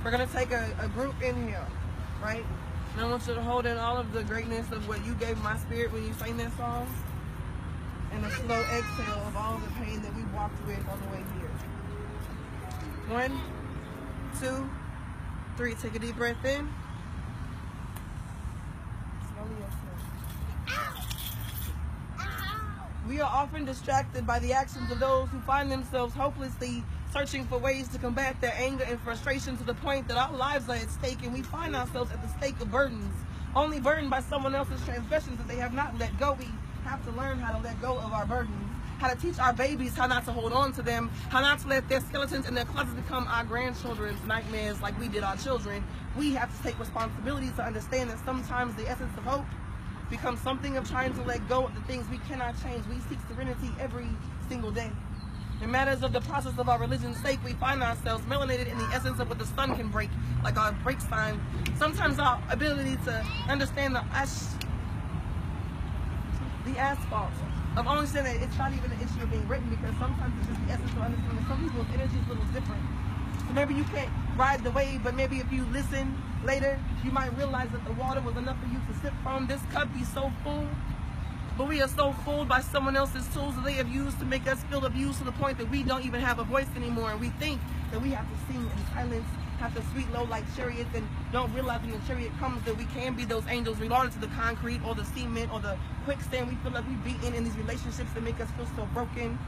We're going to take a group inhale, right? And I want you to hold in all of the greatness of what you gave my spirit when you sang that song. And a slow exhale of all the pain that we walked with on the way here. 1, 2, 3. Take a deep breath in. Slowly exhale. We are often distracted by the actions of those who find themselves hopelessly searching for ways to combat their anger and frustration to the point that our lives are at stake, and we find ourselves at the stake of burdens, only burdened by someone else's transgressions that they have not let go. We have to learn how to let go of our burdens, how to teach our babies how not to hold on to them, how not to let their skeletons in their closets become our grandchildren's nightmares like we did our children. We have to take responsibility to understand that sometimes the essence of hope becomes something of trying to let go of the things we cannot change. We seek serenity every single day. In matters of the process of our religion's sake, we find ourselves melanated in the essence of what the sun can break, like our break sign. Sometimes our ability to understand the asphalt, of understanding that it's not even an issue of being written, because sometimes it's just the essence of understanding that some people's energy is a little different. So maybe you can't ride the wave, but maybe if you listen later, you might realize that the water was enough for you to sip from. This cup be so full, but we are so fooled by someone else's tools that they have used to make us feel abused to the point that we don't even have a voice anymore, and we think that we have to sing in silence, have to sweet low like chariots, and don't realize when the chariot comes that we can be those angels related to the concrete or the cement or the quicksand we feel like we be in these relationships that make us feel so broken,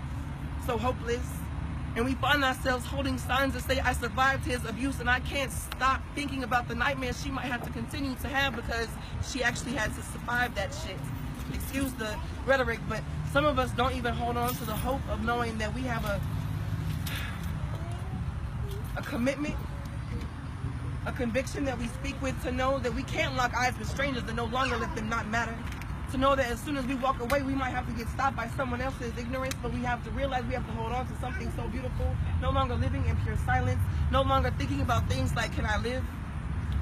so hopeless. And we find ourselves holding signs that say, I survived his abuse, and I can't stop thinking about the nightmares she might have to continue to have because she actually had to survive that shit. Excuse the rhetoric, but some of us don't even hold on to the hope of knowing that we have a commitment, a conviction that we speak with, to know that we can't lock eyes with strangers and no longer let them not matter. To know that as soon as we walk away, we might have to get stopped by someone else's ignorance, but we have to realize we have to hold on to something so beautiful, no longer living in pure silence, no longer thinking about things like, can I live?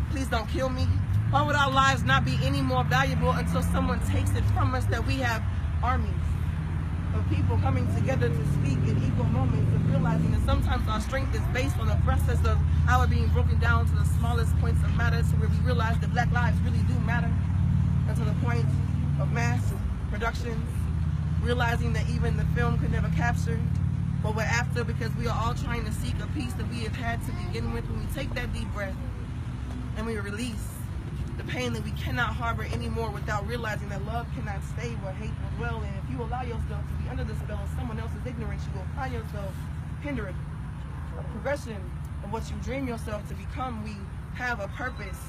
Please don't kill me. Why would our lives not be any more valuable until someone takes it from us? That we have armies of people coming together to speak in equal moments, of realizing that sometimes our strength is based on the process of our being broken down to the smallest points of matter, to where we realize that Black lives really do matter, and to the point of mass productions, realizing that even the film could never capture what we're after, because we are all trying to seek a peace that we have had to begin with. When we take that deep breath and we release the pain that we cannot harbor anymore, without realizing that love cannot stay where hate will dwell. And if you allow yourself to be under the spell of someone else's ignorance, you will find yourself hindering the progression of what you dream yourself to become. We have a purpose.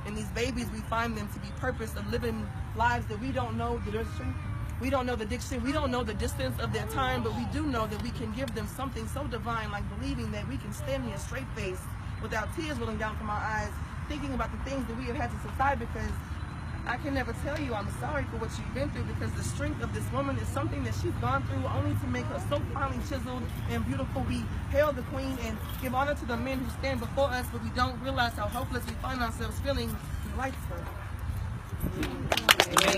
In these babies, we find them to be purpose of living lives that we don't know the direction, we don't know the diction, we don't know the distance of their time, but we do know that we can give them something so divine, like believing that we can stand here straight-faced without tears rolling down from our eyes, thinking about the things that we have had to subside, because I can never tell you I'm sorry for what you've been through, because the strength of this woman is something that she's gone through only to make her so finely chiseled and beautiful. We hail the queen and give honor to the men who stand before us, but we don't realize how hopeless we find ourselves feeling in life. Amen.